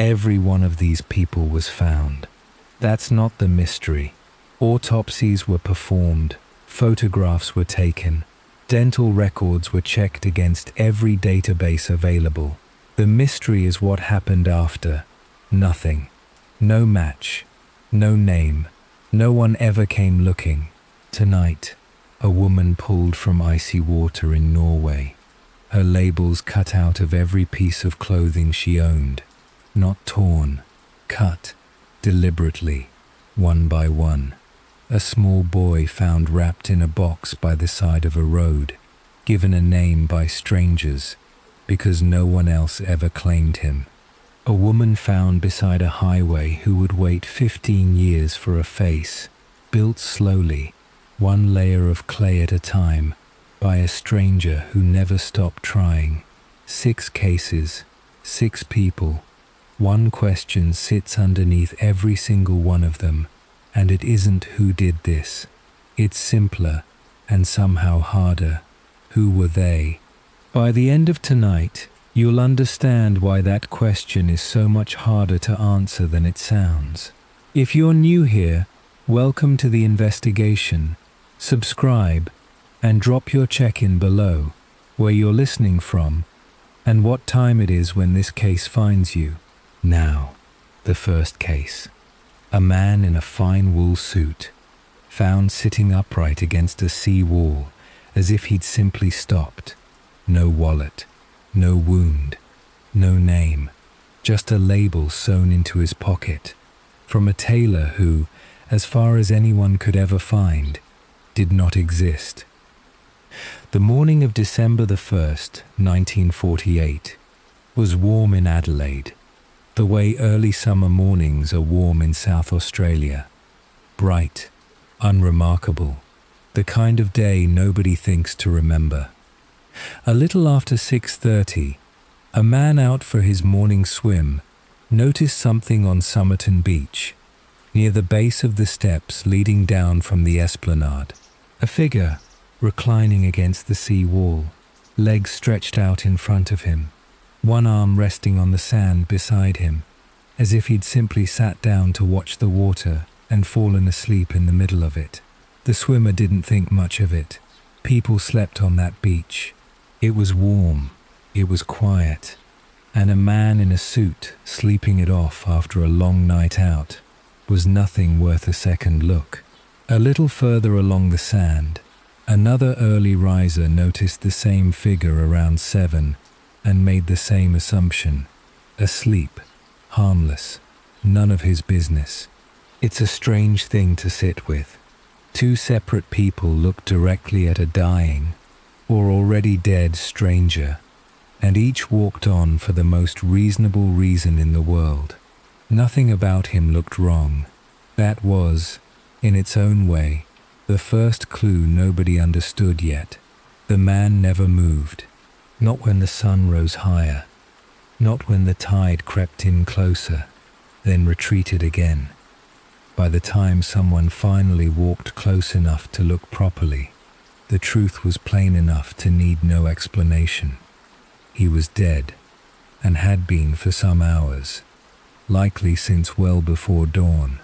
Every one of these people was found. That's not the mystery. Autopsies were performed, photographs were taken, dental records were checked against every database available. The mystery is what happened after. Nothing. No match. No name. No one ever came looking. Tonight, a woman pulled from icy water in Norway. Her labels cut out of every piece of clothing she owned. Not torn, cut, deliberately, one by one. A small boy found wrapped in a box by the side of a road, given a name by strangers, because no one else ever claimed him. A woman found beside a highway who would wait 15 years for a face, built slowly, one layer of clay at a time, by a stranger who never stopped trying. 6 cases, 6 people. One question sits underneath every single one of them, and it isn't who did this. It's simpler and somehow harder. Who were they? By the end of tonight, you'll understand why that question is so much harder to answer than it sounds. If you're new here, welcome to the investigation. Subscribe and drop your check-in below, where you're listening from, and what time it is when this case finds you. Now, the first case. A man in a fine wool suit, found sitting upright against a sea wall, as if he'd simply stopped. No wallet, no wound, no name, just a label sewn into his pocket, from a tailor who, as far as anyone could ever find, did not exist. The morning of December the 1st, 1948, was warm in Adelaide, the way early summer mornings are warm in South Australia. Bright, unremarkable, the kind of day nobody thinks to remember. A little after 6:30, a man out for his morning swim noticed something on Somerton Beach, near the base of the steps leading down from the esplanade. A figure reclining against the sea wall, legs stretched out in front of him, one arm resting on the sand beside him, as if he'd simply sat down to watch the water and fallen asleep in the middle of it. The swimmer didn't think much of it. People slept on that beach. It was warm, it was quiet, and a man in a suit sleeping it off after a long night out was nothing worth a second look. A little further along the sand, another early riser noticed the same figure around 7 and made the same assumption. Asleep, harmless, none of his business. It's a strange thing to sit with. 2 separate people look directly at a dying, or already dead stranger, and each walked on for the most reasonable reason in the world. Nothing about him looked wrong. That was, in its own way, the first clue nobody understood yet. The man never moved. Not when the sun rose higher, not when the tide crept in closer, then retreated again. By the time someone finally walked close enough to look properly, the truth was plain enough to need no explanation. He was dead, and had been for some hours, likely since well before dawn.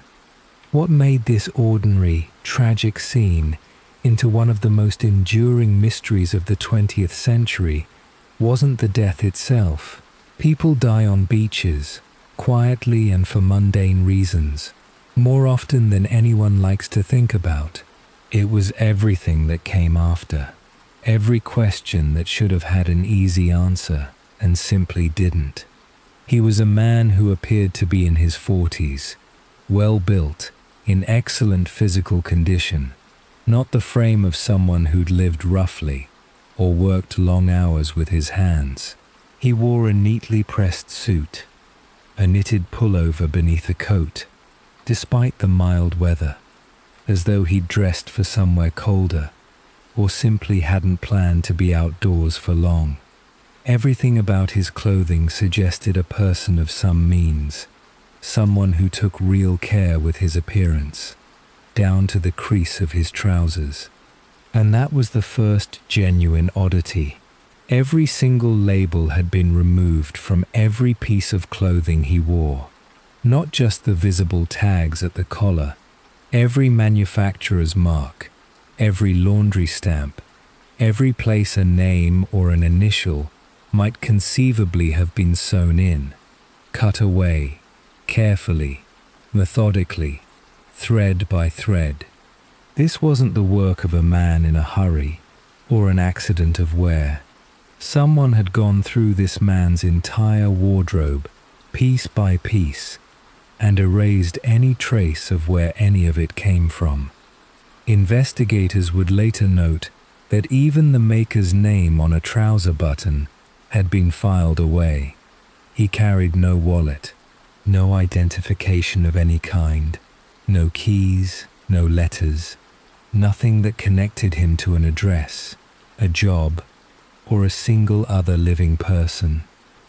What made this ordinary, tragic scene into one of the most enduring mysteries of the 20th century wasn't the death itself. People die on beaches, quietly and for mundane reasons, more often than anyone likes to think about. It was everything that came after, every question that should have had an easy answer and simply didn't. He was a man who appeared to be in his 40s, well built, in excellent physical condition, not the frame of someone who'd lived roughly or worked long hours with his hands. He wore a neatly pressed suit, a knitted pullover beneath a coat, despite the mild weather, as though he'd dressed for somewhere colder, or simply hadn't planned to be outdoors for long. Everything about his clothing suggested a person of some means, someone who took real care with his appearance, down to the crease of his trousers. And that was the first genuine oddity. Every single label had been removed from every piece of clothing he wore. Not just the visible tags at the collar, every manufacturer's mark, every laundry stamp, every place a name or an initial might conceivably have been sewn in, cut away, carefully, methodically, thread by thread. This wasn't the work of a man in a hurry or an accident of wear. Someone had gone through this man's entire wardrobe, piece by piece, and erased any trace of where any of it came from. Investigators would later note that even the maker's name on a trouser button had been filed away. He carried no wallet, no identification of any kind, no keys, no letters, nothing that connected him to an address, a job, or a single other living person.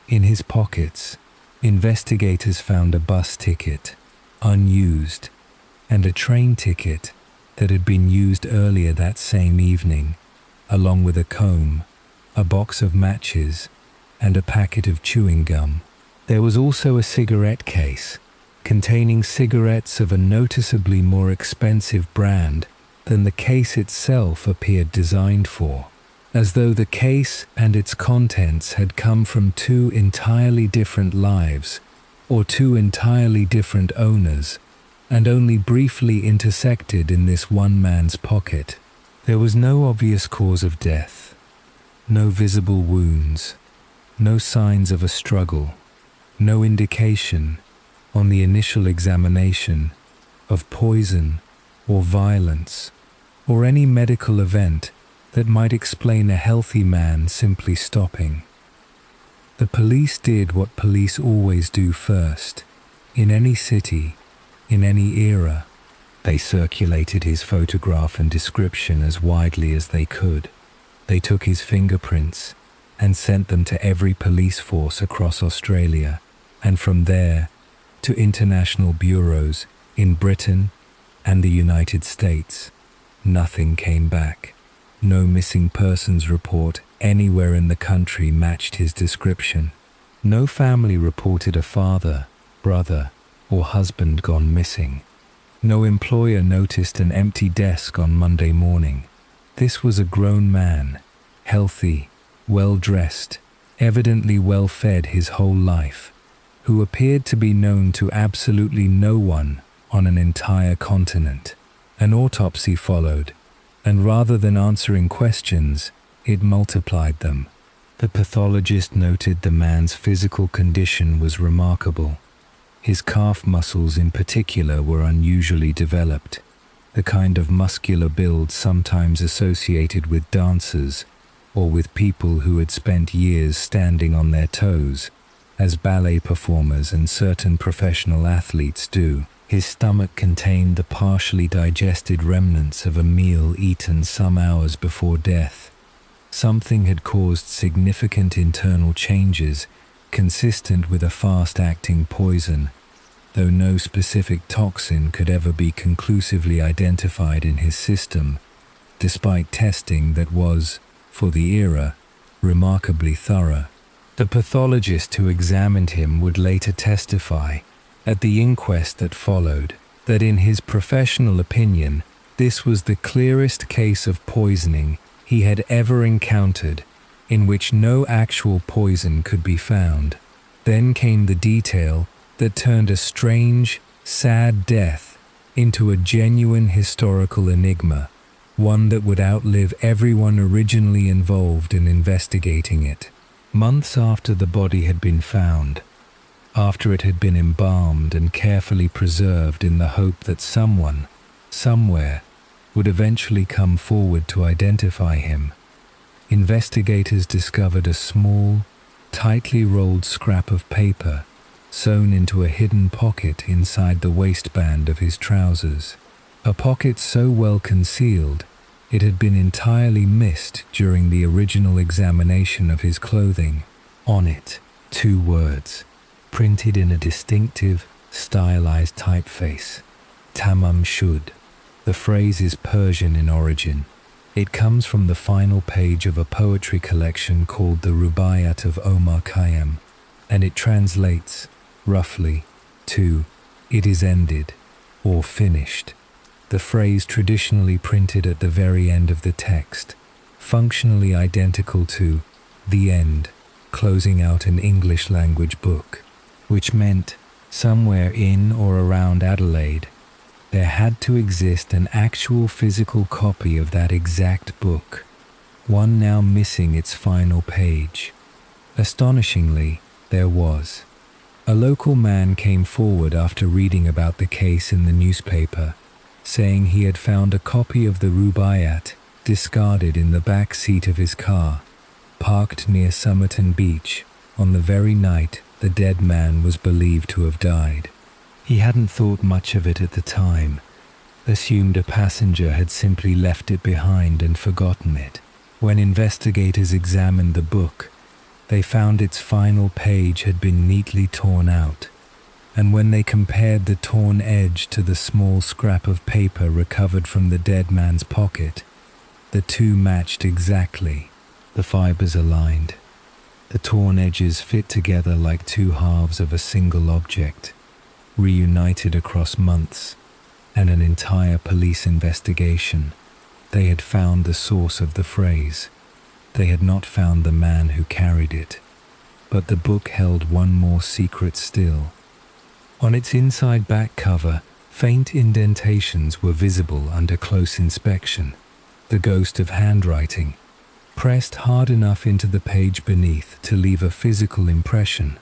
In his pockets, investigators found a bus ticket, unused, and a train ticket that had been used earlier that same evening, along with a comb, a box of matches, and a packet of chewing gum. There was also a cigarette case containing cigarettes of a noticeably more expensive brand than the case itself appeared designed for, as though the case and its contents had come from two entirely different lives or two entirely different owners, and only briefly intersected in this one man's pocket. There was no obvious cause of death, no visible wounds, no signs of a struggle, no indication, on the initial examination, of poison or violence or any medical event that might explain a healthy man simply stopping. The police did what police always do first, in any city, in any era. They circulated his photograph and description as widely as they could. They took his fingerprints and sent them to every police force across Australia, and from there to international bureaus in Britain and the United States. Nothing came back. No missing persons report anywhere in the country matched his description. No family reported a father, brother, or husband gone missing. No employer noticed an empty desk on Monday morning. This was a grown man, healthy, well-dressed, evidently well-fed his whole life, who appeared to be known to absolutely no one on an entire continent. An autopsy followed, and rather than answering questions, it multiplied them. The pathologist noted the man's physical condition was remarkable. His calf muscles in particular were unusually developed, the kind of muscular build sometimes associated with dancers or with people who had spent years standing on their toes, as ballet performers and certain professional athletes do. His stomach contained the partially digested remnants of a meal eaten some hours before death. Something had caused significant internal changes consistent with a fast-acting poison, though no specific toxin could ever be conclusively identified in his system, despite testing that was, for the era, remarkably thorough. The pathologist who examined him would later testify, at the inquest that followed, that in his professional opinion, this was the clearest case of poisoning he had ever encountered, in which no actual poison could be found. Then came the detail that turned a strange, sad death into a genuine historical enigma, one that would outlive everyone originally involved in investigating it. Months after the body had been found, after it had been embalmed and carefully preserved in the hope that someone, somewhere, would eventually come forward to identify him, investigators discovered a small, tightly rolled scrap of paper sewn into a hidden pocket inside the waistband of his trousers. A pocket so well concealed, it had been entirely missed during the original examination of his clothing. On it, 2 words, printed in a distinctive, stylized typeface. Tamam shud. The phrase is Persian in origin It comes from the final page of a poetry collection called the Rubaiyat of Omar Khayyam, and it translates, roughly, to "it is ended" or "finished." The phrase traditionally printed at the very end of the text, functionally identical to "the end," closing out an English language book, which meant somewhere in or around Adelaide, there had to exist an actual physical copy of that exact book, one now missing its final page. Astonishingly, there was. A local man came forward after reading about the case in the newspaper, saying he had found a copy of the Rubaiyat discarded in the back seat of his car, parked near Somerton Beach on the very night the dead man was believed to have died. He hadn't thought much of it at the time, assumed a passenger had simply left it behind and forgotten it. When investigators examined the book, they found its final page had been neatly torn out, and when they compared the torn edge to the small scrap of paper recovered from the dead man's pocket, the two matched exactly. The fibers aligned. The torn edges fit together like two halves of a single object, reunited across months and an entire police investigation. They had found the source of the phrase. They had not found the man who carried it. But the book held one more secret still. On its inside back cover, faint indentations were visible under close inspection, the ghost of handwriting, pressed hard enough into the page beneath to leave a physical impression,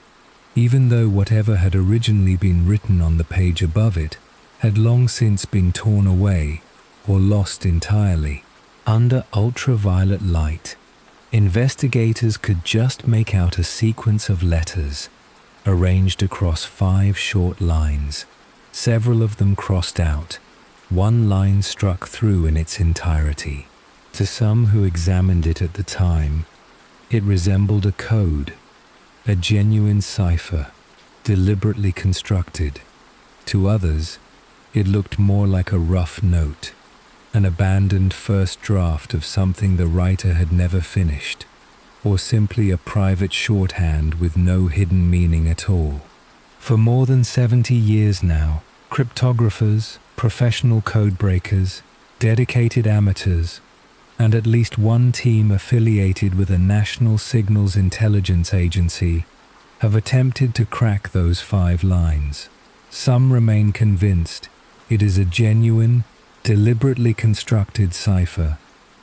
even though whatever had originally been written on the page above it had long since been torn away or lost entirely. Under ultraviolet light, investigators could just make out a sequence of letters arranged across 5 short lines, several of them crossed out, one line struck through in its entirety. To some who examined it at the time, it resembled a code, a genuine cipher, deliberately constructed. To others, it looked more like a rough note, an abandoned first draft of something the writer had never finished, or simply a private shorthand with no hidden meaning at all. For more than 70 years now, cryptographers, professional code breakers, dedicated amateurs, and at least one team affiliated with a national signals intelligence agency have attempted to crack those 5 lines. Some remain convinced it is a genuine, deliberately constructed cipher,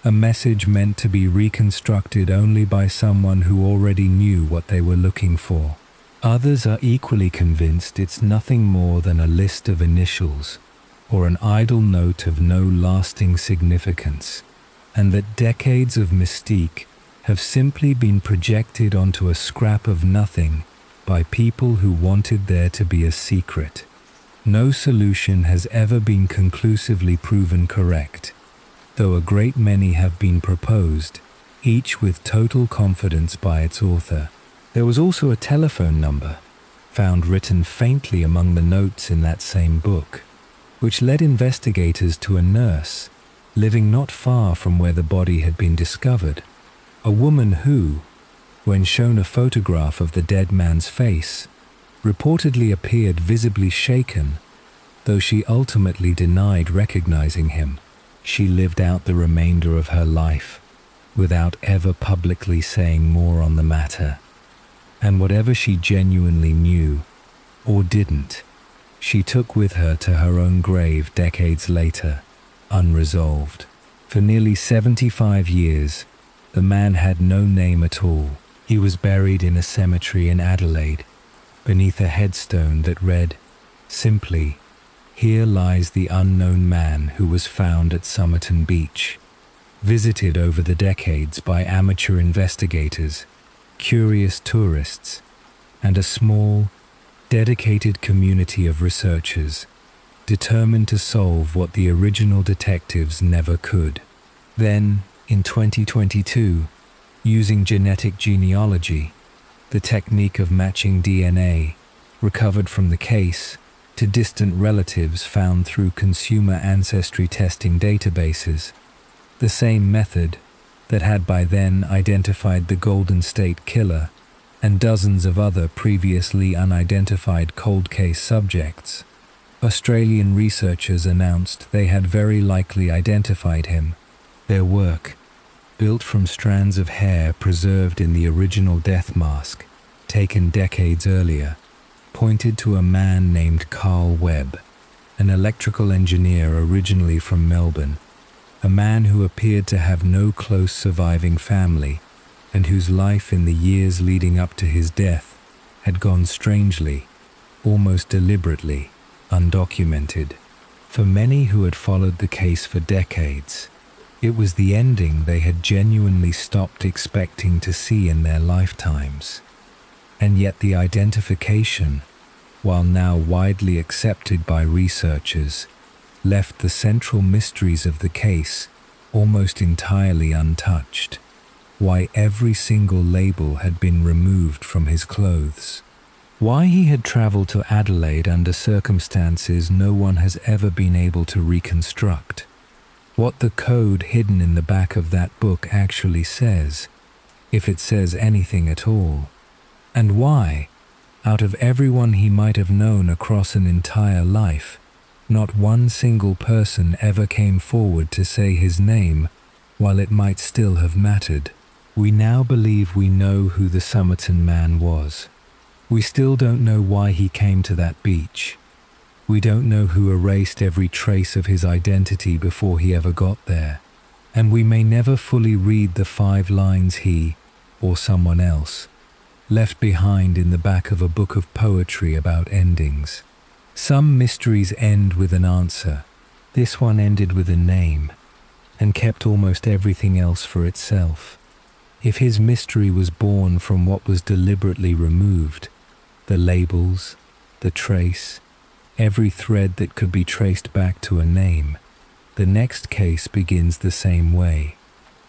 a message meant to be reconstructed only by someone who already knew what they were looking for. Others are equally convinced it's nothing more than a list of initials or an idle note of no lasting significance, and that decades of mystique have simply been projected onto a scrap of nothing by people who wanted there to be a secret. No solution has ever been conclusively proven correct, though a great many have been proposed, each with total confidence by its author. There was also a telephone number, found written faintly among the notes in that same book, which led investigators to a nurse living not far from where the body had been discovered, a woman who, when shown a photograph of the dead man's face, reportedly appeared visibly shaken, though she ultimately denied recognizing him. She lived out the remainder of her life without ever publicly saying more on the matter. And whatever she genuinely knew, or didn't, she took with her to her own grave decades later, unresolved. For nearly 75 years, the man had no name at all. He was buried in a cemetery in Adelaide, beneath a headstone that read, simply, "Here lies the unknown man who was found at Somerton Beach," visited over the decades by amateur investigators, curious tourists, and a small, dedicated community of researchers determined to solve what the original detectives never could. Then, in 2022, using genetic genealogy, the technique of matching DNA recovered from the case to distant relatives found through consumer ancestry testing databases, The same method that had by then identified the Golden State Killer and dozens of other previously unidentified cold case subjects. Australian researchers announced they had very likely identified him. Their work, built from strands of hair preserved in the original death mask, taken decades earlier, pointed to a man named Carl Webb, an electrical engineer originally from Melbourne, a man who appeared to have no close surviving family and whose life in the years leading up to his death had gone strangely, almost deliberately, undocumented. For many who had followed the case for decades, it was the ending they had genuinely stopped expecting to see in their lifetimes. And yet the identification, while now widely accepted by researchers, left the central mysteries of the case almost entirely untouched. Why every single label had been removed from his clothes. Why he had traveled to Adelaide under circumstances no one has ever been able to reconstruct. What the code hidden in the back of that book actually says, if it says anything at all. And why, out of everyone he might have known across an entire life, not one single person ever came forward to say his name, while it might still have mattered. We now believe we know who the Somerton Man was. We still don't know why he came to that beach. We don't know who erased every trace of his identity before he ever got there. And we may never fully read the 5 lines he, or someone else, left behind in the back of a book of poetry about endings. Some mysteries end with an answer. This one ended with a name, and kept almost everything else for itself. If his mystery was born from what was deliberately removed, the labels, the trace, every thread that could be traced back to a name, the next case begins the same way,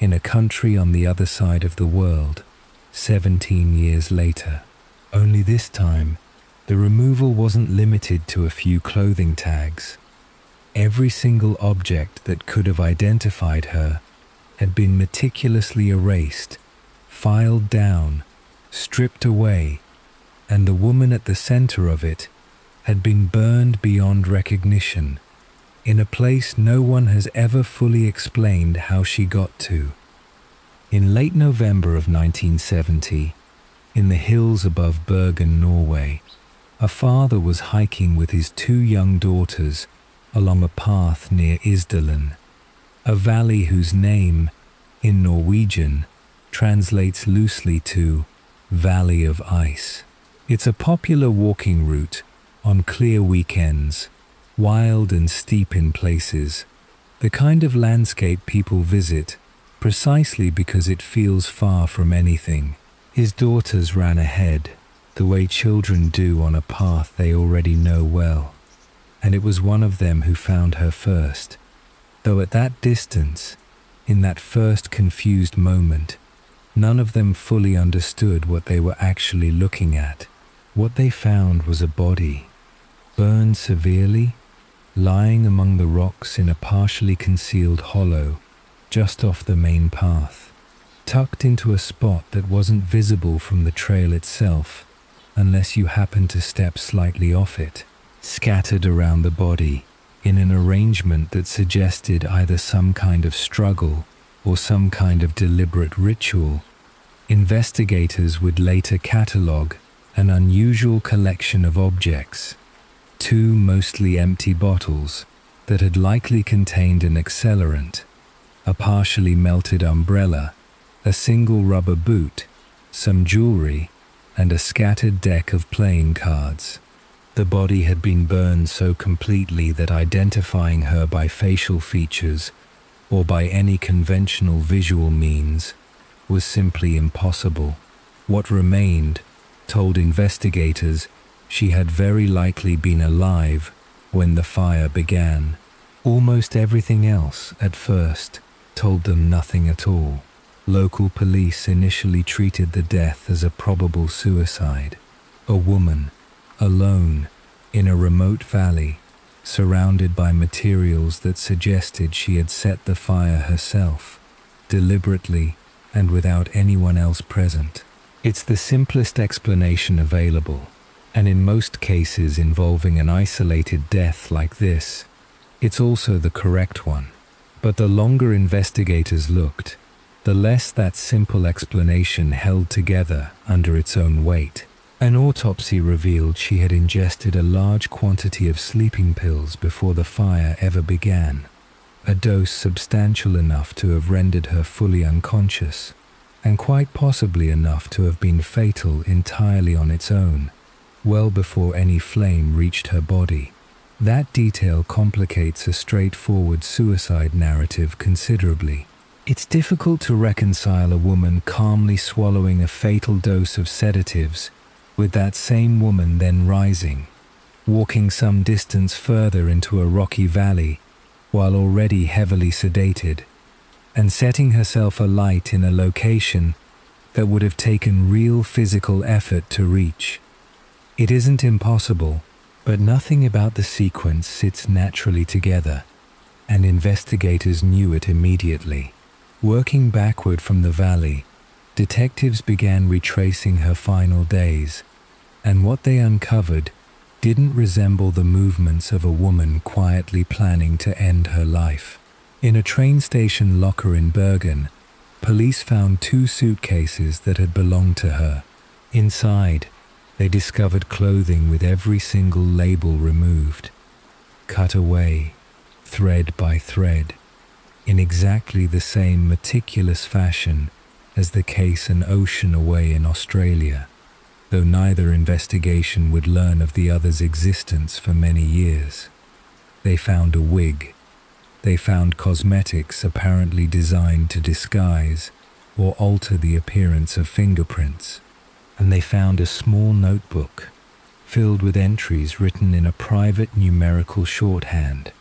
in a country on the other side of the world, 17 years later. Only this time, the removal wasn't limited to a few clothing tags. Every single object that could have identified her had been meticulously erased, filed down, stripped away, and the woman at the center of it had been burned beyond recognition, in a place no one has ever fully explained how she got to. In late November of 1970, in the hills above Bergen, Norway, a father was hiking with his 2 young daughters along a path near Isdalen, a valley whose name, in Norwegian, translates loosely to Valley of Ice. It's a popular walking route on clear weekends, wild and steep in places, the kind of landscape people visit precisely because it feels far from anything. His daughters ran ahead, the way children do on a path they already know well, and it was one of them who found her first, though at that distance, in that first confused moment, none of them fully understood what they were actually looking at. What they found was a body, burned severely, lying among the rocks in a partially concealed hollow just off the main path, tucked into a spot that wasn't visible from the trail itself unless you happened to step slightly off it, scattered around the body in an arrangement that suggested either some kind of struggle or some kind of deliberate ritual. Investigators would later catalogue an unusual collection of objects, 2 mostly empty bottles that had likely contained an accelerant, a partially melted umbrella, a single rubber boot, some jewelry, and a scattered deck of playing cards. The body had been burned so completely that identifying her by facial features or by any conventional visual means was simply impossible. What remained told investigators she had very likely been alive when the fire began. Almost everything else, at first, told them nothing at all. Local police initially treated the death as a probable suicide. A woman, alone, in a remote valley, surrounded by materials that suggested she had set the fire herself, deliberately and without anyone else present. It's the simplest explanation available, and in most cases involving an isolated death like this, it's also the correct one. But the longer investigators looked, the less that simple explanation held together under its own weight. An autopsy revealed she had ingested a large quantity of sleeping pills before the fire ever began, a dose substantial enough to have rendered her fully unconscious, and quite possibly enough to have been fatal entirely on its own, well before any flame reached her body. That detail complicates a straightforward suicide narrative considerably. It's difficult to reconcile a woman calmly swallowing a fatal dose of sedatives with that same woman then rising, walking some distance further into a rocky valley while already heavily sedated, and setting herself alight in a location that would have taken real physical effort to reach. It isn't impossible, but nothing about the sequence sits naturally together, and investigators knew it immediately. Working backward from the valley, detectives began retracing her final days, and what they uncovered didn't resemble the movements of a woman quietly planning to end her life. In a train station locker in Bergen, police found 2 suitcases that had belonged to her. Inside, they discovered clothing with every single label removed, cut away, thread by thread, in exactly the same meticulous fashion as the case an ocean away in Australia, though neither investigation would learn of the other's existence for many years. They found a wig. They found cosmetics apparently designed to disguise or alter the appearance of fingerprints. And they found a small notebook filled with entries written in a private numerical shorthand,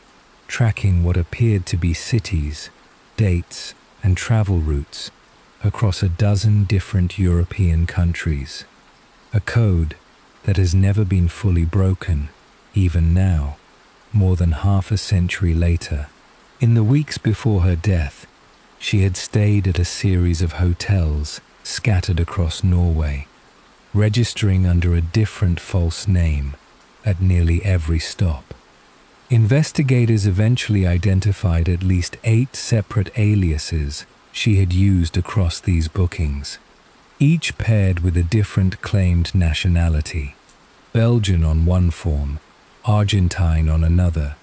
tracking what appeared to be cities, dates, and travel routes across a dozen different European countries. A code that has never been fully broken, even now, more than half a century later. In the weeks before her death, she had stayed at a series of hotels scattered across Norway, registering under a different false name at nearly every stop. Investigators eventually identified at least 8 separate aliases she had used across these bookings, each paired with a different claimed nationality: Belgian on one form, Argentine on another,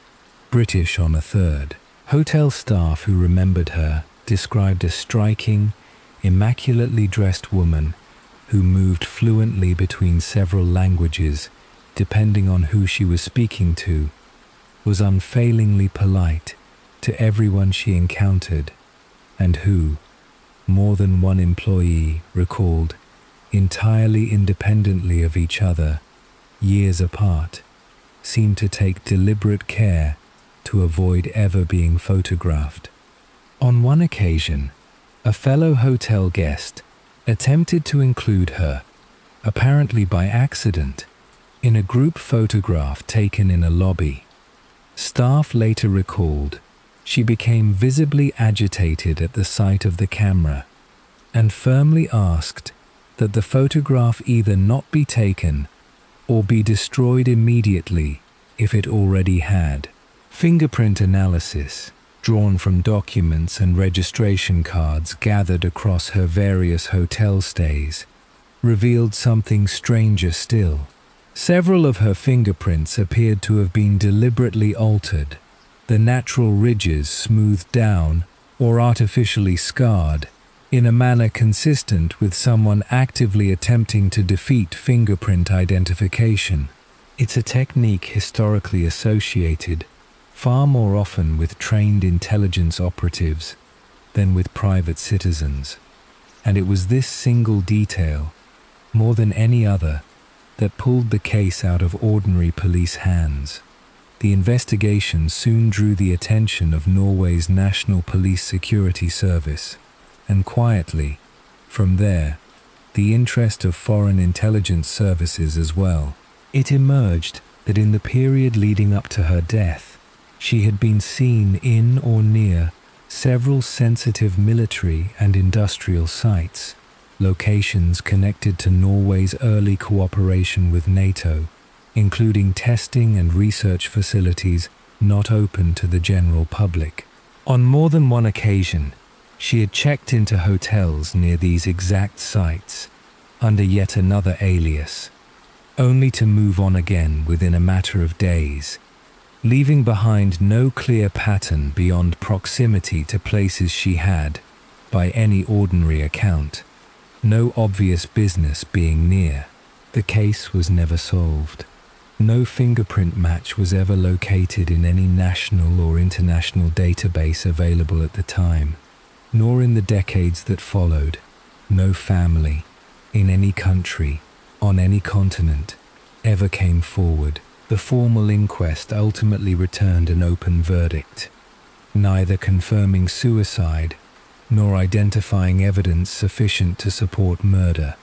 British on a third. Hotel staff who remembered her described a striking, immaculately dressed woman who moved fluently between several languages depending on who she was speaking to, was unfailingly polite to everyone she encountered, and who, more than one employee recalled, entirely independently of each other, years apart, seemed to take deliberate care to avoid ever being photographed. On one occasion, a fellow hotel guest attempted to include her, apparently by accident, in a group photograph taken in a lobby. Staff later recalled she became visibly agitated at the sight of the camera and firmly asked that the photograph either not be taken or be destroyed immediately if it already had. Fingerprint analysis, drawn from documents and registration cards gathered across her various hotel stays, revealed something stranger still. Several of her fingerprints appeared to have been deliberately altered, the natural ridges smoothed down or artificially scarred, in a manner consistent with someone actively attempting to defeat fingerprint identification. It's a technique historically associated far more often with trained intelligence operatives than with private citizens, and it was this single detail, more than any other, that pulled the case out of ordinary police hands. The investigation soon drew the attention of Norway's National Police Security Service, and quietly, from there, the interest of foreign intelligence services as well. It emerged that in the period leading up to her death, she had been seen in or near several sensitive military and industrial sites, locations connected to Norway's early cooperation with NATO, including testing and research facilities not open to the general public. On more than one occasion, she had checked into hotels near these exact sites, under yet another alias, only to move on again within a matter of days, leaving behind no clear pattern beyond proximity to places she had, by any ordinary account, no obvious business being near. The case was never solved. No fingerprint match was ever located in any national or international database available at the time, nor in the decades that followed. No family, in any country, on any continent, ever came forward. The formal inquest ultimately returned an open verdict, neither confirming suicide nor identifying evidence sufficient to support murder.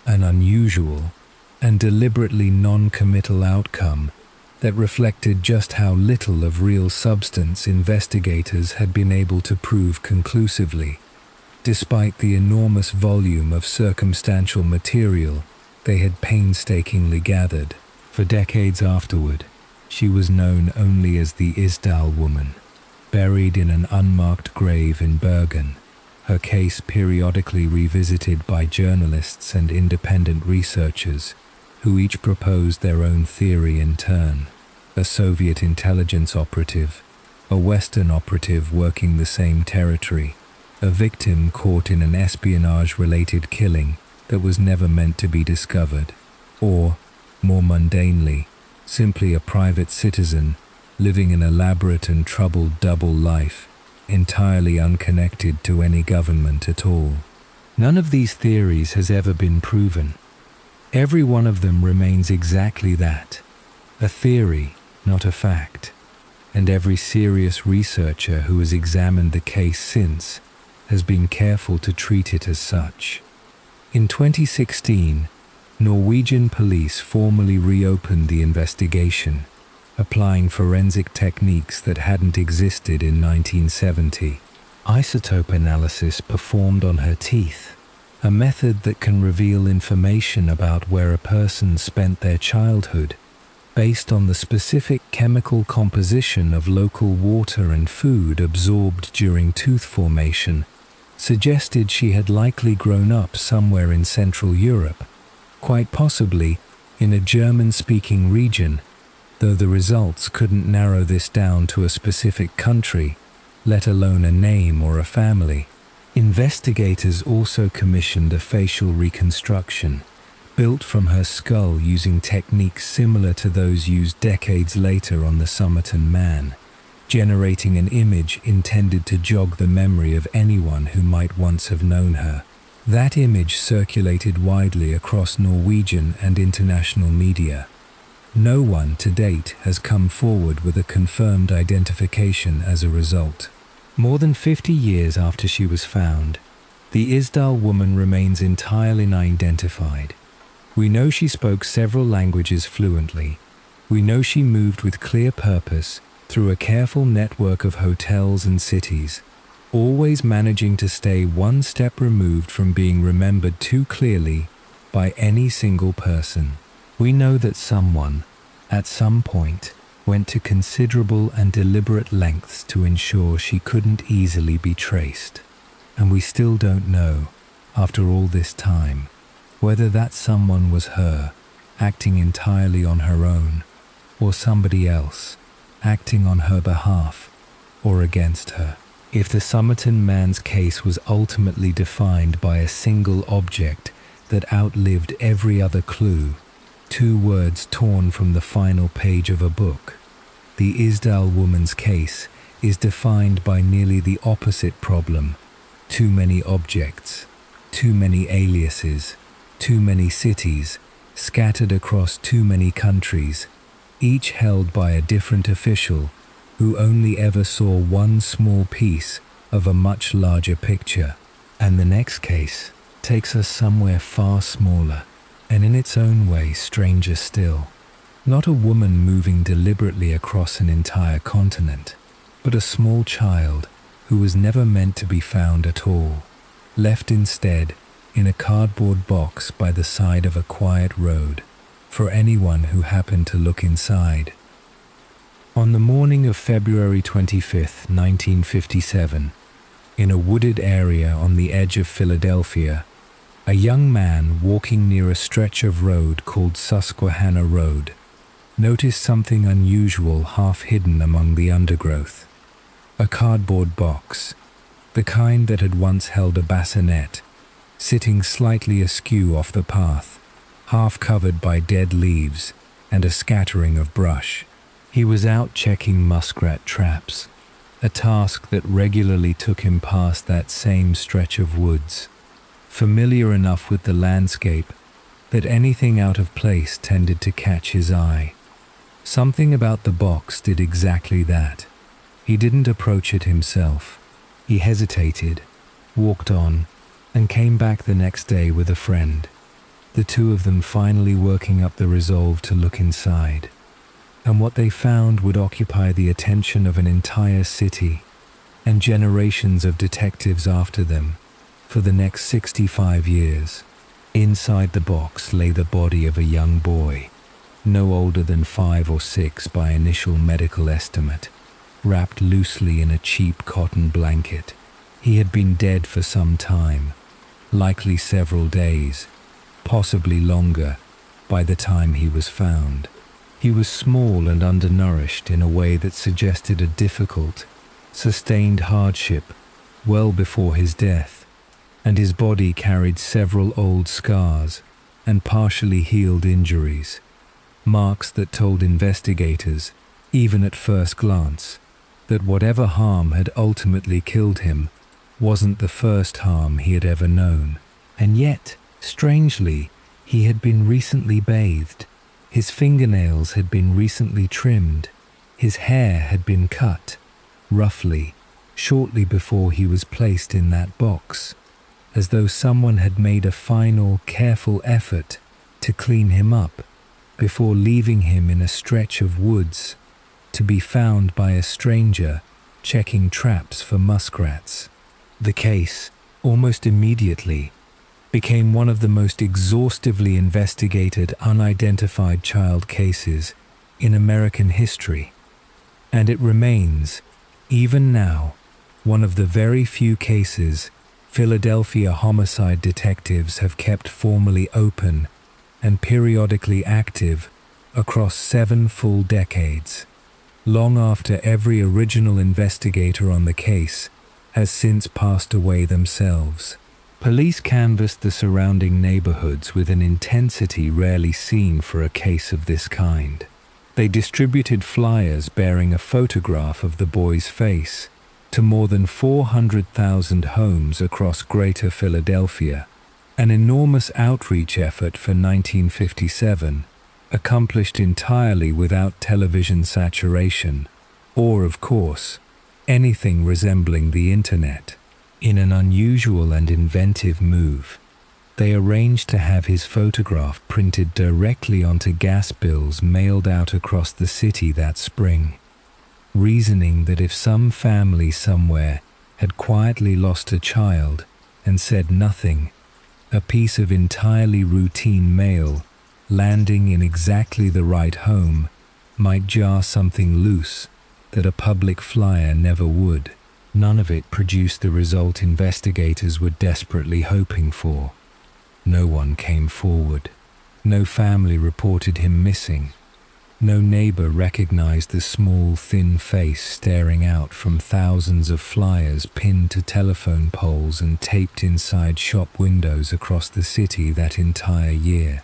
An unusual and deliberately non-committal outcome that reflected just how little of real substance investigators had been able to prove conclusively, despite the enormous volume of circumstantial material they had painstakingly gathered. For decades afterward, she was known only as the Isdal Woman, buried in an unmarked grave in Bergen, her case periodically revisited by journalists and independent researchers, who each proposed their own theory in turn. A Soviet intelligence operative, a Western operative working the same territory, a victim caught in an espionage-related killing that was never meant to be discovered, or, more mundanely, simply a private citizen living an elaborate and troubled double life, entirely unconnected to any government at all. None of these theories has ever been proven. Every one of them remains exactly that, a theory, not a fact, and every serious researcher who has examined the case since has been careful to treat it as such. In 2016, Norwegian police formally reopened the investigation, applying forensic techniques that hadn't existed in 1970. Isotope analysis performed on her teeth, a method that can reveal information about where a person spent their childhood based on the specific chemical composition of local water and food absorbed during tooth formation, suggested she had likely grown up somewhere in Central Europe, quite possibly in a German-speaking region, though the results couldn't narrow this down to a specific country, let alone a name or a family. Investigators also commissioned a facial reconstruction, built from her skull using techniques similar to those used decades later on the Somerton Man, generating an image intended to jog the memory of anyone who might once have known her. That image circulated widely across Norwegian and international media. No one to date has come forward with a confirmed identification as a result. More than 50 years after she was found, the Isdal Woman remains entirely unidentified. We know she spoke several languages fluently. We know she moved with clear purpose through a careful network of hotels and cities, always managing to stay one step removed from being remembered too clearly by any single person. We know that someone, at some point, went to considerable and deliberate lengths to ensure she couldn't easily be traced. And we still don't know, after all this time, whether that someone was her, acting entirely on her own, or somebody else, acting on her behalf, or against her. If the Somerton Man's case was ultimately defined by a single object that outlived every other clue, two words torn from the final page of a book, the Isdal Woman's case is defined by nearly the opposite problem: too many objects, too many aliases, too many cities, scattered across too many countries, each held by a different official who only ever saw one small piece of a much larger picture. And the next case takes us somewhere far smaller, and in its own way stranger still. Not a woman moving deliberately across an entire continent, but a small child who was never meant to be found at all, left instead in a cardboard box by the side of a quiet road for anyone who happened to look inside. On the morning of February 25th, 1957, in a wooded area on the edge of Philadelphia, a young man walking near a stretch of road called Susquehanna Road noticed something unusual half hidden among the undergrowth. A cardboard box, the kind that had once held a bassinet, sitting slightly askew off the path, half covered by dead leaves and a scattering of brush. He was out checking muskrat traps, a task that regularly took him past that same stretch of woods, familiar enough with the landscape that anything out of place tended to catch his eye. Something about the box did exactly that. He didn't approach it himself. He hesitated, walked on, and came back the next day with a friend, the two of them finally working up the resolve to look inside. And what they found would occupy the attention of an entire city and generations of detectives after them for the next 65 years. Inside the box lay the body of a young boy, no older than 5 or 6 by initial medical estimate, wrapped loosely in a cheap cotton blanket. He had been dead for some time, likely several days, possibly longer, by the time he was found. He was small and undernourished in a way that suggested a difficult, sustained hardship well before his death, and his body carried several old scars and partially healed injuries, marks that told investigators, even at first glance, that whatever harm had ultimately killed him wasn't the first harm he had ever known. And yet, strangely, he had been recently bathed. His fingernails had been recently trimmed. His hair had been cut, roughly, shortly before he was placed in that box, as though someone had made a final, careful effort to clean him up before leaving him in a stretch of woods to be found by a stranger checking traps for muskrats. The case, almost immediately, became one of the most exhaustively investigated unidentified child cases in American history, and it remains, even now, one of the very few cases Philadelphia homicide detectives have kept formally open and periodically active across 7 full decades, long after every original investigator on the case has since passed away themselves. Police canvassed the surrounding neighborhoods with an intensity rarely seen for a case of this kind. They distributed flyers bearing a photograph of the boy's face to more than 400,000 homes across Greater Philadelphia, an enormous outreach effort for 1957, accomplished entirely without television saturation, or, of course, anything resembling the internet. In an unusual and inventive move, they arranged to have his photograph printed directly onto gas bills mailed out across the city that spring, reasoning that if some family somewhere had quietly lost a child and said nothing, a piece of entirely routine mail landing in exactly the right home might jar something loose that a public flyer never would. None of it produced the result investigators were desperately hoping for. No one came forward. No family reported him missing. No neighbor recognized the small, thin face staring out from thousands of flyers pinned to telephone poles and taped inside shop windows across the city that entire year.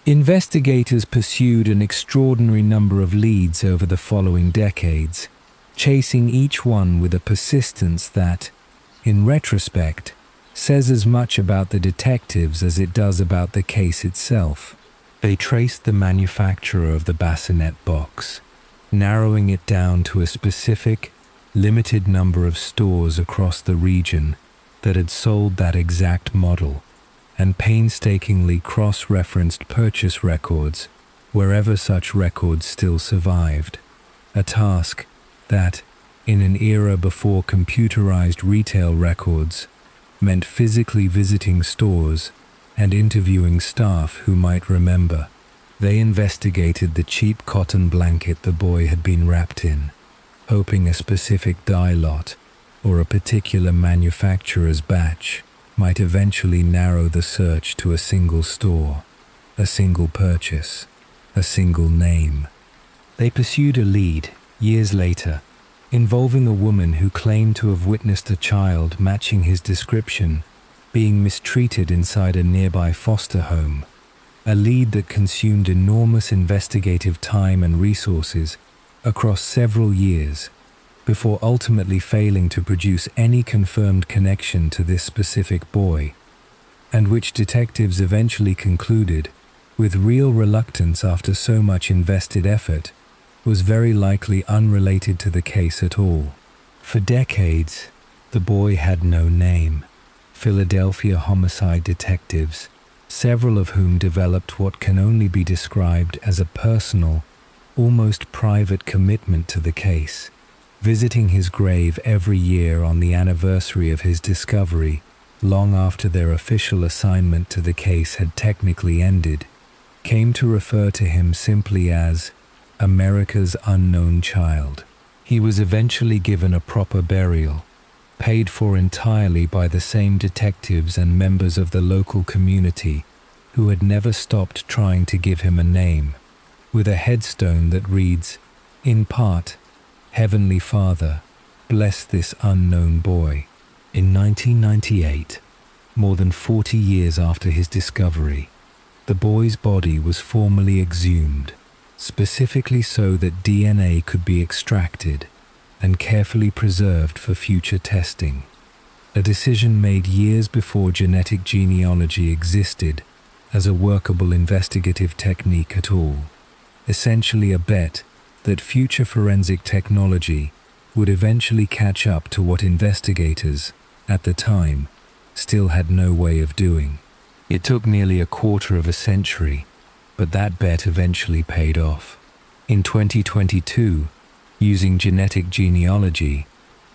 Investigators pursued an extraordinary number of leads over the following decades, chasing each one with a persistence that, in retrospect, says as much about the detectives as it does about the case itself. They traced the manufacturer of the bassinet box, narrowing it down to a specific, limited number of stores across the region that had sold that exact model, and painstakingly cross-referenced purchase records wherever such records still survived. A task that, in an era before computerized retail records, meant physically visiting stores and interviewing staff who might remember. They investigated the cheap cotton blanket the boy had been wrapped in, hoping a specific dye lot or a particular manufacturer's batch might eventually narrow the search to a single store, a single purchase, a single name. They pursued a lead, years later, involving a woman who claimed to have witnessed a child matching his description being mistreated inside a nearby foster home, a lead that consumed enormous investigative time and resources across several years before ultimately failing to produce any confirmed connection to this specific boy, and which detectives eventually concluded, with real reluctance after so much invested effort, was very likely unrelated to the case at all. For decades, the boy had no name. Philadelphia homicide detectives, several of whom developed what can only be described as a personal, almost private commitment to the case, visiting his grave every year on the anniversary of his discovery, long after their official assignment to the case had technically ended, came to refer to him simply as America's unknown child. He was eventually given a proper burial, paid for entirely by the same detectives and members of the local community who had never stopped trying to give him a name, with a headstone that reads, in part, Heavenly Father, bless this unknown boy. In 1998, more than 40 years after his discovery, the boy's body was formally exhumed, specifically so that DNA could be extracted and carefully preserved for future testing, a decision made years before genetic genealogy existed as a workable investigative technique at all, essentially a bet that future forensic technology would eventually catch up to what investigators, at the time, still had no way of doing. It took nearly a quarter of a century, but that bet eventually paid off. In 2022, using genetic genealogy,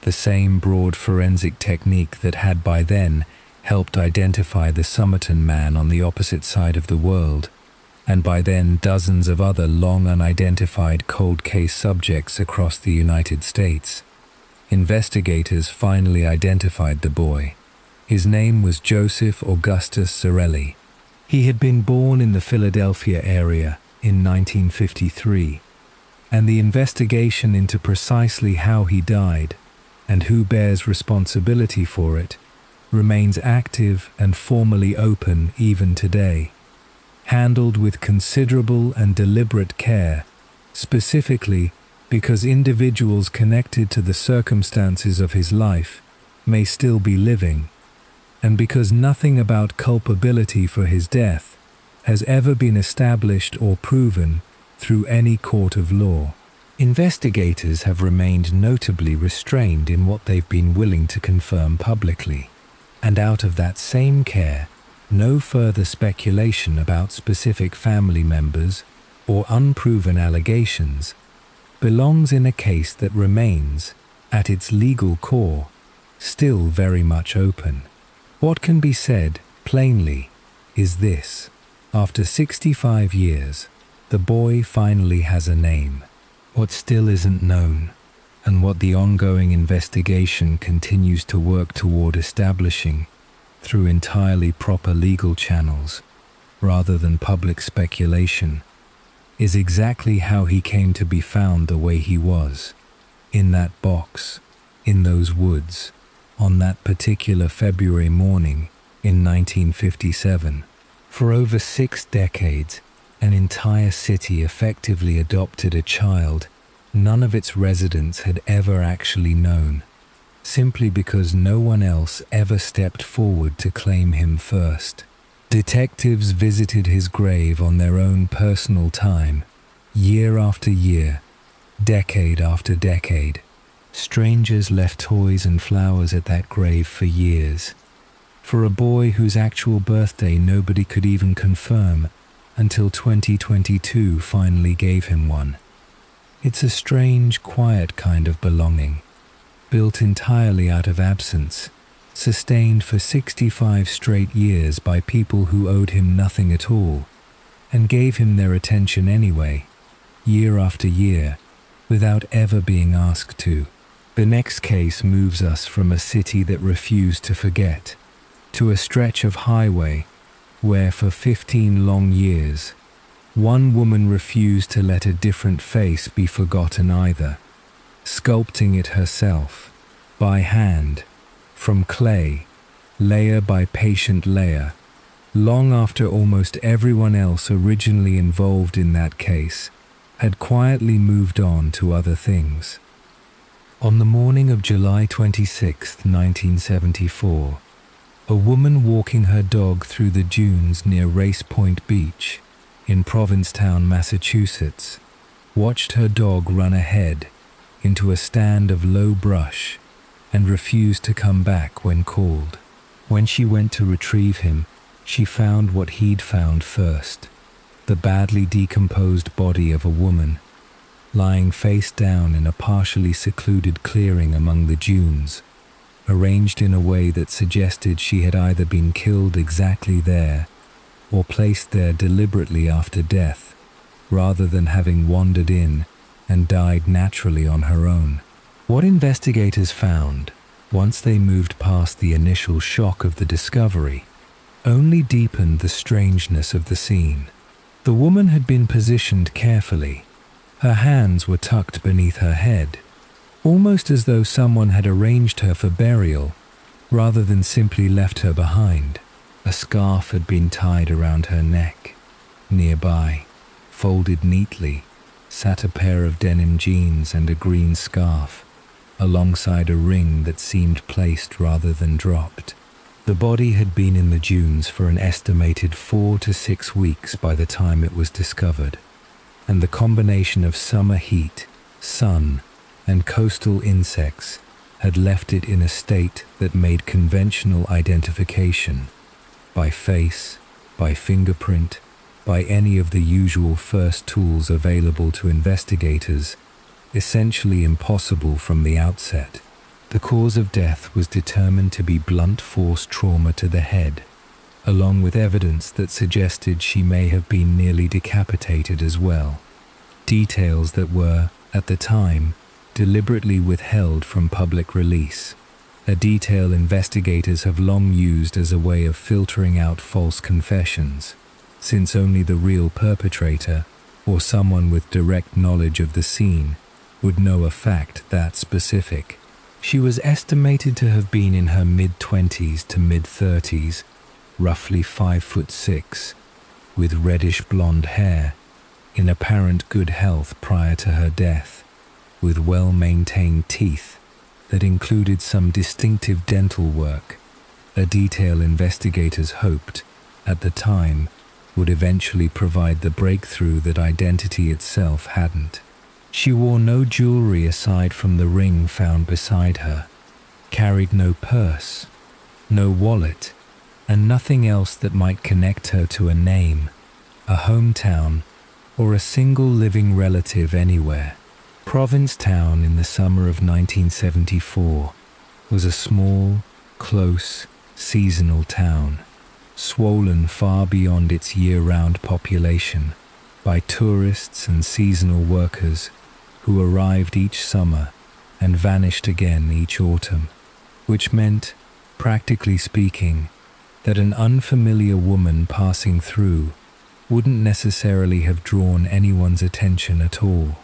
the same broad forensic technique that had by then helped identify the Somerton Man on the opposite side of the world, and by then dozens of other long unidentified cold case subjects across the United States. Investigators finally identified the boy. His name was Joseph Augustus Sorelli. He had been born in the Philadelphia area in 1953, and the investigation into precisely how he died and who bears responsibility for it remains active and formally open even today, handled with considerable and deliberate care, specifically because individuals connected to the circumstances of his life may still be living, and because nothing about culpability for his death has ever been established or proven through any court of law. Investigators have remained notably restrained in what they've been willing to confirm publicly, and out of that same care, no further speculation about specific family members or unproven allegations belongs in a case that remains, at its legal core, still very much open. What can be said, plainly, is this: after 65 years, the boy finally has a name. What still isn't known, and what the ongoing investigation continues to work toward establishing through entirely proper legal channels, rather than public speculation, is exactly how he came to be found the way he was, in that box, in those woods, on that particular February morning in 1957. For over 6 decades, an entire city effectively adopted a child none of its residents had ever actually known, simply because no one else ever stepped forward to claim him first. Detectives visited his grave on their own personal time, year after year, decade after decade. Strangers left toys and flowers at that grave for years. For a boy whose actual birthday nobody could even confirm, until 2022 finally gave him one. It's a strange, quiet kind of belonging, built entirely out of absence, sustained for 65 straight years by people who owed him nothing at all, and gave him their attention anyway, year after year, without ever being asked to. The next case moves us from a city that refused to forget, to a stretch of highway where for 15 long years, one woman refused to let a different face be forgotten either, sculpting it herself, by hand, from clay, layer by patient layer, long after almost everyone else originally involved in that case had quietly moved on to other things. On the morning of July 26, 1974, a woman walking her dog through the dunes near Race Point Beach in Provincetown, Massachusetts, watched her dog run ahead into a stand of low brush and refused to come back when called. When she went to retrieve him, she found what he'd found first, the badly decomposed body of a woman, lying face down in a partially secluded clearing among the dunes, arranged in a way that suggested she had either been killed exactly there or placed there deliberately after death, rather than having wandered in and died naturally on her own. What investigators found, once they moved past the initial shock of the discovery, only deepened the strangeness of the scene. The woman had been positioned carefully. Her hands were tucked beneath her head, almost as though someone had arranged her for burial, rather than simply left her behind. A scarf had been tied around her neck. Nearby, folded neatly, sat a pair of denim jeans and a green scarf, alongside a ring that seemed placed rather than dropped. The body had been in the dunes for an estimated 4 to 6 weeks by the time it was discovered, and the combination of summer heat, sun, and coastal insects had left it in a state that made conventional identification, by face, by fingerprint, by any of the usual first tools available to investigators, essentially impossible from the outset. The cause of death was determined to be blunt force trauma to the head, along with evidence that suggested she may have been nearly decapitated as well. Details that were, at the time, deliberately withheld from public release, a detail investigators have long used as a way of filtering out false confessions, since only the real perpetrator, or someone with direct knowledge of the scene, would know a fact that specific. She was estimated to have been in her mid-20s to mid-30s, roughly 5'6", with reddish blonde hair, in apparent good health prior to her death, with well-maintained teeth that included some distinctive dental work, a detail investigators hoped, at the time, would eventually provide the breakthrough that identity itself hadn't. She wore no jewelry aside from the ring found beside her, carried no purse, no wallet, and nothing else that might connect her to a name, a hometown, or a single living relative anywhere. Provincetown in the summer of 1974 was a small, close, seasonal town, swollen far beyond its year-round population by tourists and seasonal workers who arrived each summer and vanished again each autumn, which meant, practically speaking, that an unfamiliar woman passing through wouldn't necessarily have drawn anyone's attention at all.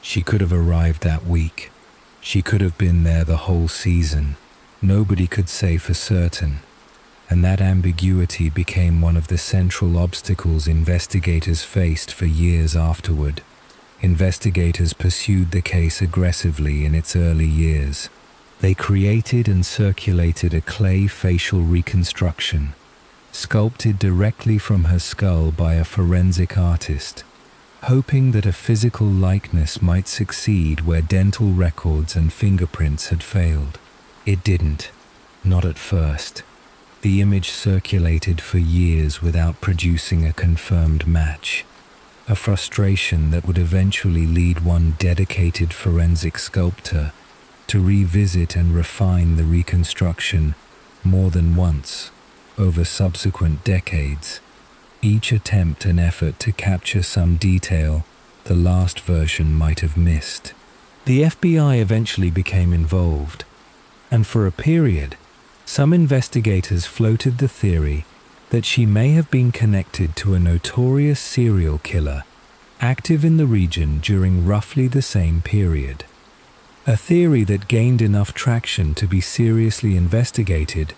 She could have arrived that week. She could have been there the whole season. Nobody could say for certain, and that ambiguity became one of the central obstacles investigators faced for years afterward. Investigators pursued the case aggressively in its early years. They created and circulated a clay facial reconstruction, sculpted directly from her skull by a forensic artist, hoping that a physical likeness might succeed where dental records and fingerprints had failed. It didn't, not at first. The image circulated for years without producing a confirmed match, a frustration that would eventually lead one dedicated forensic sculptor to revisit and refine the reconstruction more than once over subsequent decades, each attempt an effort to capture some detail the last version might have missed. The FBI eventually became involved, and for a period, some investigators floated the theory that she may have been connected to a notorious serial killer active in the region during roughly the same period. A theory that gained enough traction to be seriously investigated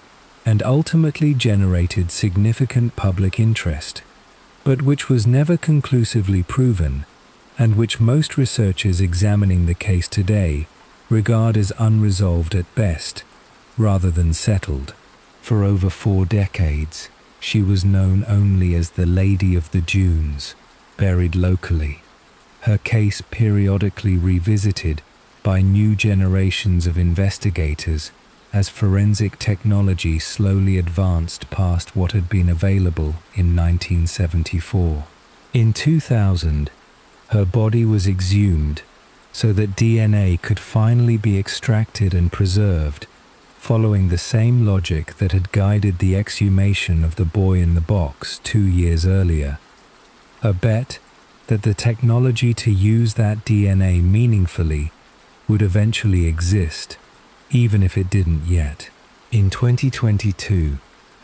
and ultimately generated significant public interest, but which was never conclusively proven, and which most researchers examining the case today regard as unresolved at best, rather than settled. For over 4 decades, she was known only as the Lady of the Dunes, buried locally. Her case periodically revisited by new generations of investigators as forensic technology slowly advanced past what had been available in 1974. In 2000, her body was exhumed so that DNA could finally be extracted and preserved, following the same logic that had guided the exhumation of the boy in the box 2 years earlier. A bet that the technology to use that DNA meaningfully would eventually exist, even if it didn't yet. In 2022,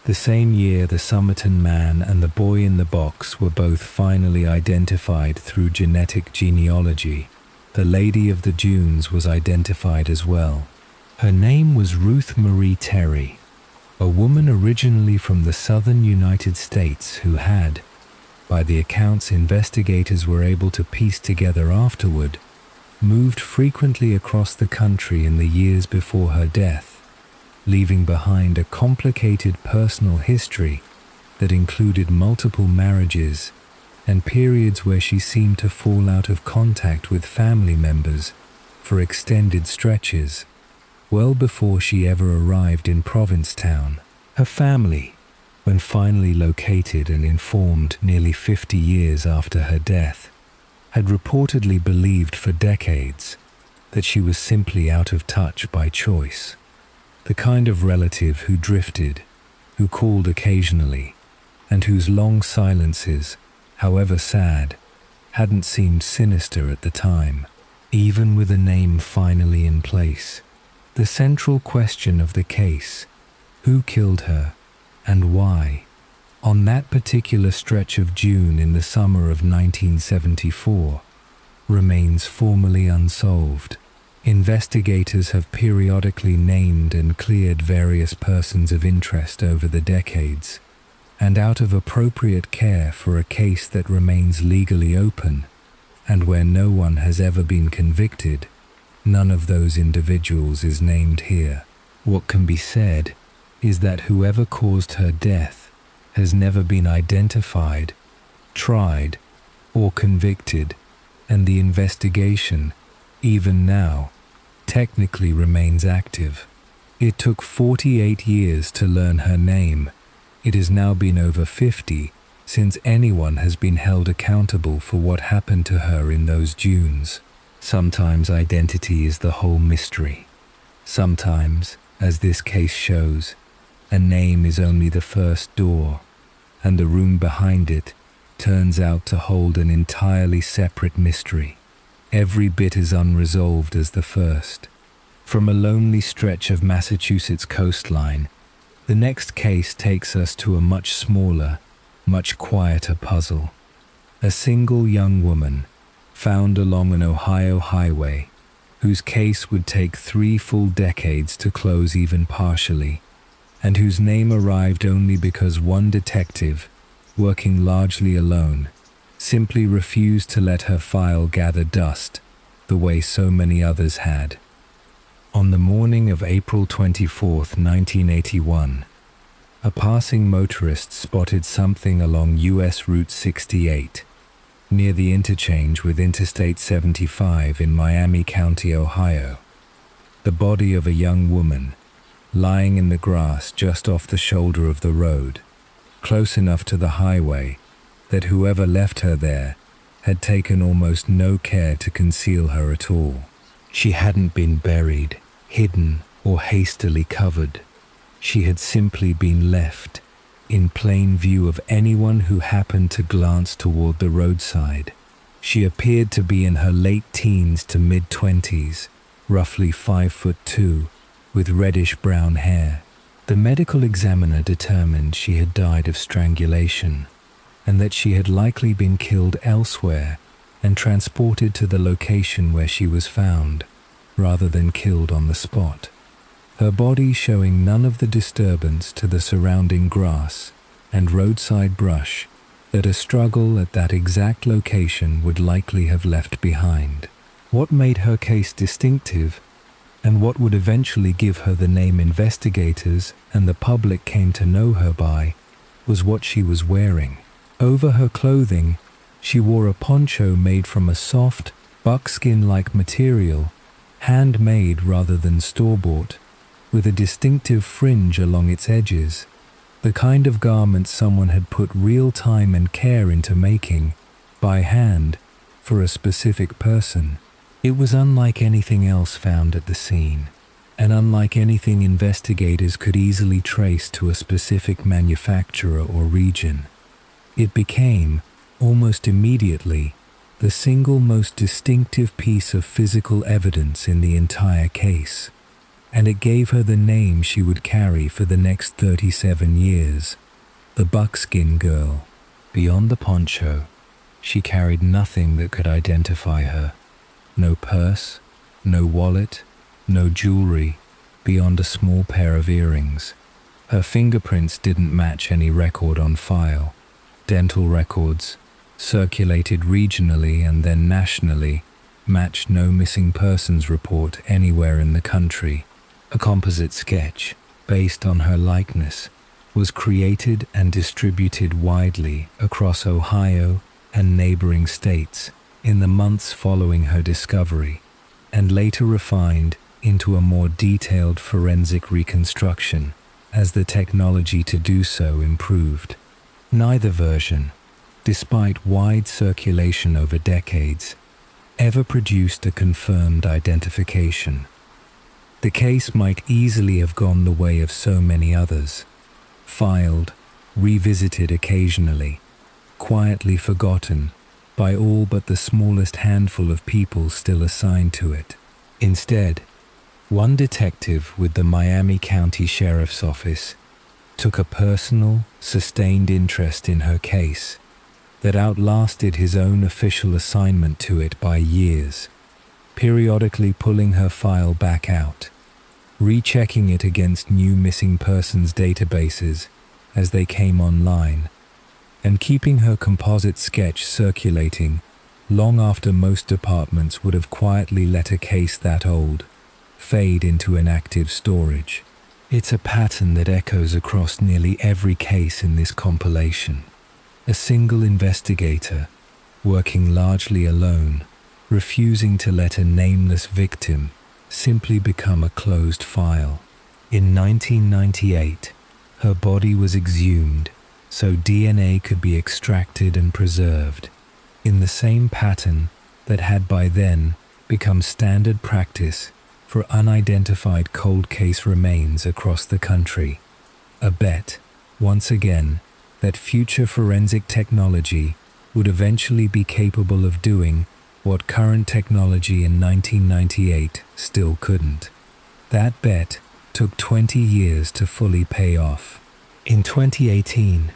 the same year the Somerton Man and the boy in the box were both finally identified through genetic genealogy, the Lady of the Dunes was identified as well. Her name was Ruth Marie Terry, a woman originally from the southern United States who had, by the accounts investigators were able to piece together afterward, moved frequently across the country in the years before her death, leaving behind a complicated personal history that included multiple marriages and periods where she seemed to fall out of contact with family members for extended stretches, well before she ever arrived in Provincetown. Her family, when finally located and informed nearly 50 years after her death, had reportedly believed for decades that she was simply out of touch by choice. The kind of relative who drifted, who called occasionally, and whose long silences, however sad, hadn't seemed sinister at the time. Even with a name finally in place, the central question of the case, who killed her and why, on that particular stretch of June in the summer of 1974, remains formally unsolved. Investigators have periodically named and cleared various persons of interest over the decades, and out of appropriate care for a case that remains legally open, and where no one has ever been convicted, none of those individuals is named here. What can be said is that whoever caused her death has never been identified, tried, or convicted, and the investigation, even now, technically remains active. It took 48 years to learn her name. It has now been over 50 since anyone has been held accountable for what happened to her in those dunes. Sometimes identity is the whole mystery. Sometimes, as this case shows, a name is only the first door, and the room behind it turns out to hold an entirely separate mystery, every bit as unresolved as the first. From a lonely stretch of Massachusetts coastline, the next case takes us to a much smaller, much quieter puzzle. A single young woman, found along an Ohio highway, whose case would take 3 full decades to close even partially, and whose name arrived only because one detective, working largely alone, simply refused to let her file gather dust the way so many others had. On the morning of April 24, 1981, a passing motorist spotted something along US Route 68, near the interchange with Interstate 75 in Miami County, Ohio. The body of a young woman, lying in the grass just off the shoulder of the road, close enough to the highway that whoever left her there had taken almost no care to conceal her at all. She hadn't been buried, hidden, or hastily covered. She had simply been left in plain view of anyone who happened to glance toward the roadside. She appeared to be in her late teens to mid-20s, roughly 5'2", with reddish-brown hair. The medical examiner determined she had died of strangulation, and that she had likely been killed elsewhere and transported to the location where she was found, rather than killed on the spot. Her body showing none of the disturbance to the surrounding grass and roadside brush that a struggle at that exact location would likely have left behind. What made her case distinctive, and what would eventually give her the name investigators and the public came to know her by, was what she was wearing. Over her clothing, she wore a poncho made from a soft, buckskin-like material, handmade rather than store-bought, with a distinctive fringe along its edges, the kind of garment someone had put real time and care into making, by hand, for a specific person. It was unlike anything else found at the scene, and unlike anything investigators could easily trace to a specific manufacturer or region. It became, almost immediately, the single most distinctive piece of physical evidence in the entire case, and it gave her the name she would carry for the next 37 years, the Buckskin Girl. Beyond the poncho, she carried nothing that could identify her. No purse, no wallet, no jewelry, beyond a small pair of earrings. Her fingerprints didn't match any record on file. Dental records, circulated regionally and then nationally, matched no missing persons report anywhere in the country. A composite sketch, based on her likeness, was created and distributed widely across Ohio and neighboring states in the months following her discovery, and later refined into a more detailed forensic reconstruction as the technology to do so improved. Neither version, despite wide circulation over decades, ever produced a confirmed identification. The case might easily have gone the way of so many others, filed, revisited occasionally, quietly forgotten by all but the smallest handful of people still assigned to it. Instead, one detective with the Miami County Sheriff's Office took a personal, sustained interest in her case that outlasted his own official assignment to it by years, periodically pulling her file back out, rechecking it against new missing persons databases as they came online, and keeping her composite sketch circulating long after most departments would have quietly let a case that old fade into inactive storage. It's a pattern that echoes across nearly every case in this compilation. A single investigator, working largely alone, refusing to let a nameless victim simply become a closed file. In 1998, her body was exhumed so DNA could be extracted and preserved, in the same pattern that had by then become standard practice for unidentified cold case remains across the country. A bet, once again, that future forensic technology would eventually be capable of doing what current technology in 1998 still couldn't. That bet took 20 years to fully pay off. In 2018,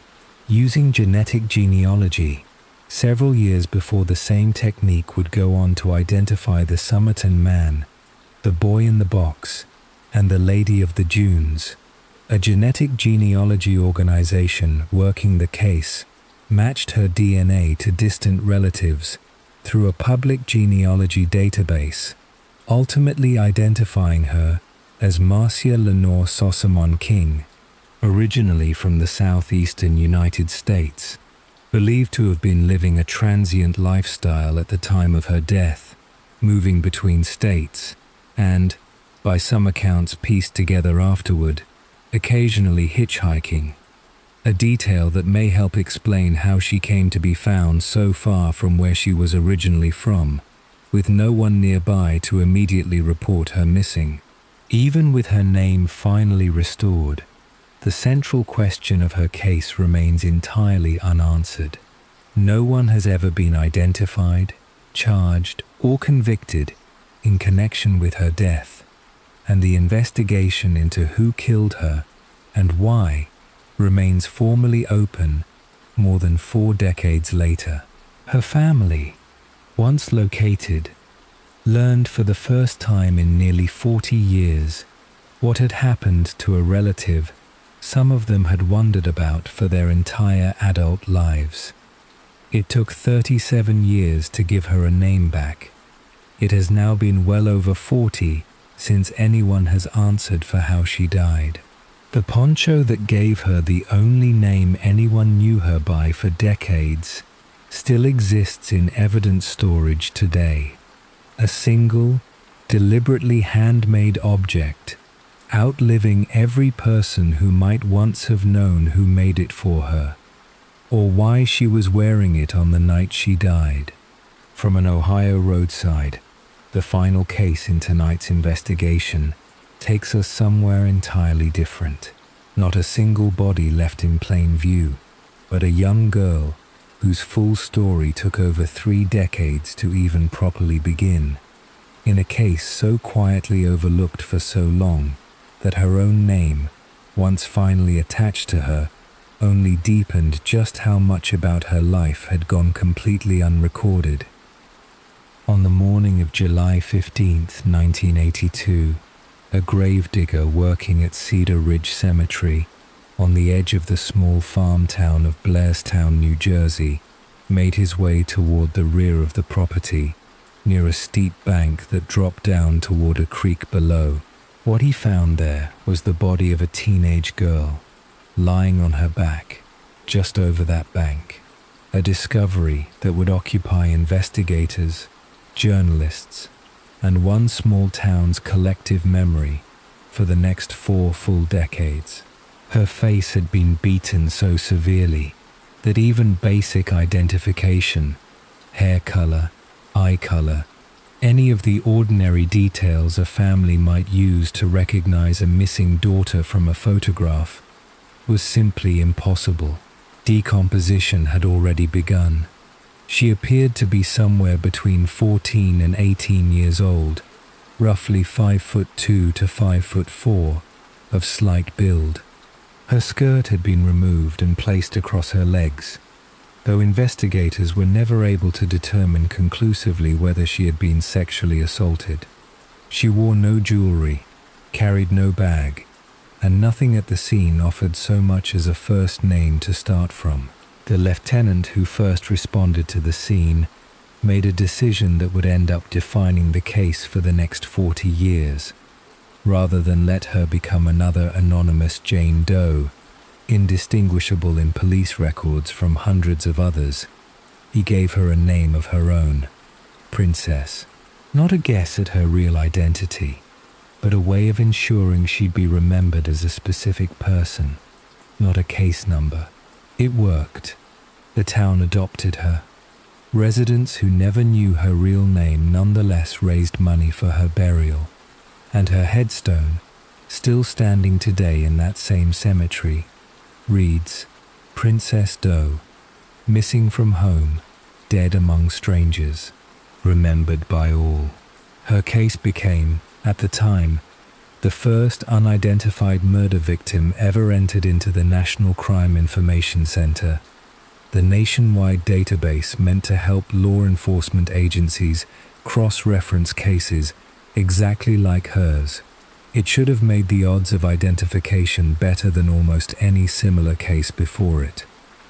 using genetic genealogy, several years before the same technique would go on to identify the Somerton Man, the boy in the box, and the Lady of the Dunes, a genetic genealogy organization working the case matched her DNA to distant relatives through a public genealogy database, ultimately identifying her as Marcia Lenore Sossamon King, originally from the southeastern United States, believed to have been living a transient lifestyle at the time of her death, moving between states, and, by some accounts pieced together afterward, occasionally hitchhiking, a detail that may help explain how she came to be found so far from where she was originally from, with no one nearby to immediately report her missing. Even with her name finally restored, the central question of her case remains entirely unanswered. No one has ever been identified, charged, or convicted in connection with her death, and the investigation into who killed her and why remains formally open more than 4 decades later. Her family, once located, learned for the first time in nearly 40 years what had happened to a relative some of them had wondered about for their entire adult lives. It took 37 years to give her a name back. It has now been well over 40 since anyone has answered for how she died. The poncho that gave her the only name anyone knew her by for decades still exists in evidence storage today. A single, deliberately handmade object, outliving every person who might once have known who made it for her, or why she was wearing it on the night she died. From an Ohio roadside, the final case in tonight's investigation takes us somewhere entirely different. Not a single body left in plain view, but a young girl whose full story took over 3 decades to even properly begin, in a case so quietly overlooked for so long that her own name, once finally attached to her, only deepened just how much about her life had gone completely unrecorded. On the morning of July 15th, 1982, a gravedigger working at Cedar Ridge Cemetery on the edge of the small farm town of Blairstown, New Jersey, made his way toward the rear of the property, near a steep bank that dropped down toward a creek below. What he found there was the body of a teenage girl, lying on her back, just over that bank. A discovery that would occupy investigators, journalists, and one small town's collective memory for the next 4 full decades. Her face had been beaten so severely that even basic identification, hair color, eye color, any of the ordinary details a family might use to recognize a missing daughter from a photograph was simply impossible. Decomposition had already begun. She appeared to be somewhere between 14 and 18 years old, roughly 5'2" to 5'4", of slight build. Her skirt had been removed and placed across her legs, though investigators were never able to determine conclusively whether she had been sexually assaulted. She wore no jewelry, carried no bag, and nothing at the scene offered so much as a first name to start from. The lieutenant who first responded to the scene made a decision that would end up defining the case for the next 40 years. Rather than let her become another anonymous Jane Doe, indistinguishable in police records from hundreds of others, he gave her a name of her own, Princess. Not a guess at her real identity, but a way of ensuring she'd be remembered as a specific person, not a case number. It worked. The town adopted her. Residents who never knew her real name nonetheless raised money for her burial, and her headstone, still standing today in that same cemetery, reads, Princess Doe, missing from home, dead among strangers, remembered by all. Her case became, at the time, the first unidentified murder victim ever entered into the National Crime Information Center, the nationwide database meant to help law enforcement agencies cross-reference cases exactly like hers. It should have made the odds of identification better than almost any similar case before it.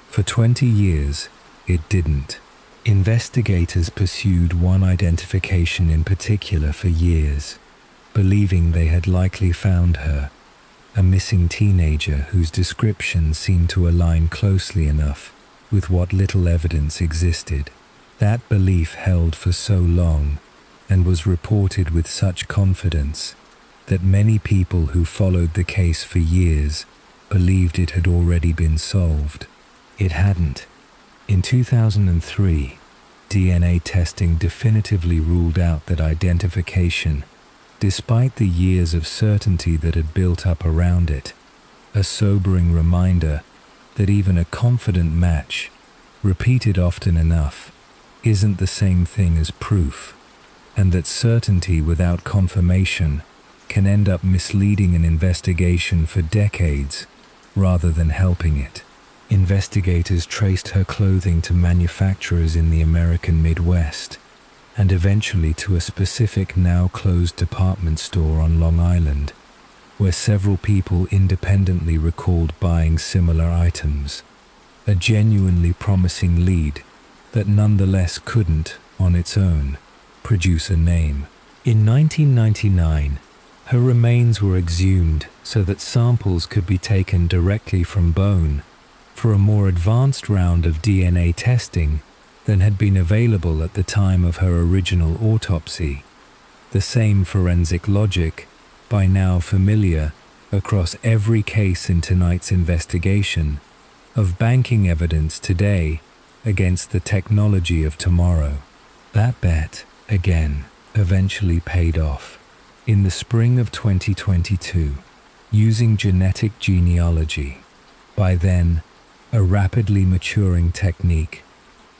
For 20 years, it didn't. Investigators pursued one identification in particular for years, believing they had likely found her, a missing teenager whose description seemed to align closely enough with what little evidence existed. That belief held for so long and was reported with such confidence that many people who followed the case for years believed it had already been solved. It hadn't. In 2003, DNA testing definitively ruled out that identification, despite the years of certainty that had built up around it, a sobering reminder that even a confident match, repeated often enough, isn't the same thing as proof, and that certainty without confirmation can end up misleading an investigation for decades rather than helping it. Investigators traced her clothing to manufacturers in the American Midwest and eventually to a specific now-closed department store on Long Island, where several people independently recalled buying similar items. A genuinely promising lead that nonetheless couldn't, on its own, produce a name. In 1999, her remains were exhumed so that samples could be taken directly from bone for a more advanced round of DNA testing than had been available at the time of her original autopsy. The same forensic logic, by now familiar across every case in tonight's investigation, of banking evidence today against the technology of tomorrow. That bet, again, eventually paid off. In the spring of 2022, using genetic genealogy, by then a rapidly maturing technique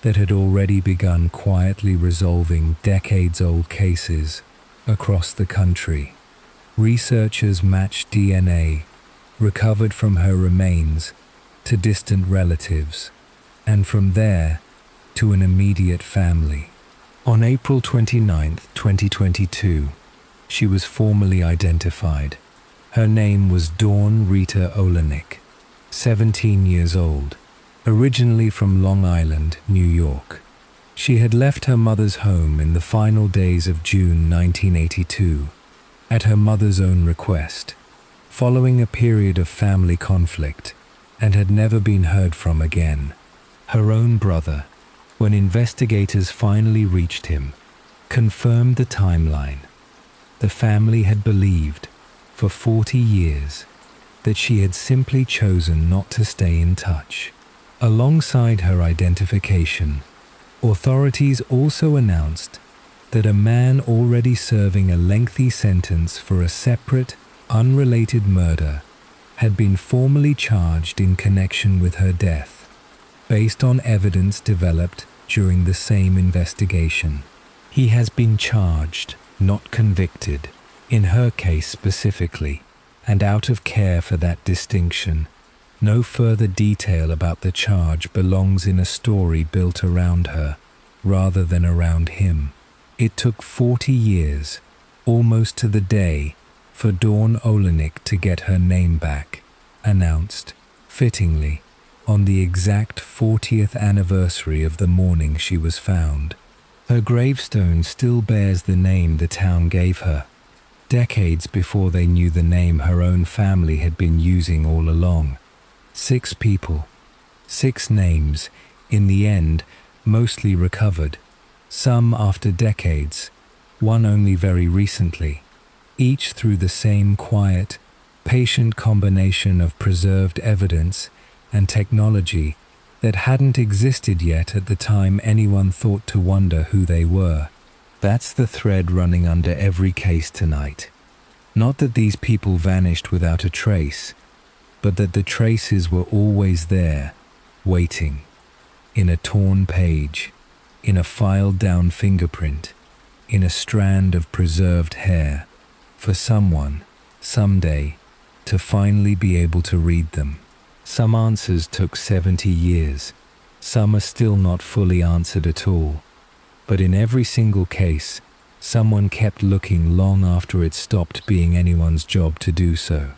that had already begun quietly resolving decades-old cases across the country. Researchers matched DNA recovered from her remains to distant relatives, and from there to an immediate family. On April 29, 2022, she was formally identified. Her name was Dawn Rita Olenek, 17 years old, originally from Long Island, New York. She had left her mother's home in the final days of June 1982, at her mother's own request, following a period of family conflict, and had never been heard from again. Her own brother, when investigators finally reached him, confirmed the timeline. The family had believed, for 40 years, that she had simply chosen not to stay in touch. Alongside her identification, authorities also announced that a man already serving a lengthy sentence for a separate, unrelated murder had been formally charged in connection with her death, based on evidence developed during the same investigation. He has been charged, not convicted, in her case specifically, and out of care for that distinction, no further detail about the charge belongs in a story built around her, rather than around him. It took 40 years, almost to the day, for Dawn Olenek to get her name back, announced, fittingly, on the exact 40th anniversary of the morning she was found. Her gravestone still bears the name the town gave her, decades before they knew the name her own family had been using all along. 6 people, 6 names, in the end, mostly recovered, some after decades, one only very recently, each through the same quiet, patient combination of preserved evidence and technology that hadn't existed yet at the time anyone thought to wonder who they were. That's the thread running under every case tonight. Not that these people vanished without a trace, but that the traces were always there, waiting, in a torn page, in a filed-down fingerprint, in a strand of preserved hair, for someone, someday, to finally be able to read them. Some answers took 70 years, some are still not fully answered at all, but in every single case, someone kept looking long after it stopped being anyone's job to do so.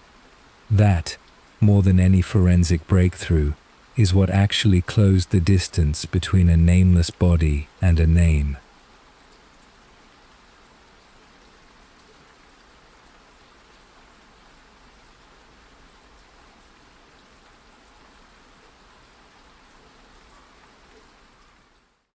That, more than any forensic breakthrough, is what actually closed the distance between a nameless body and a name.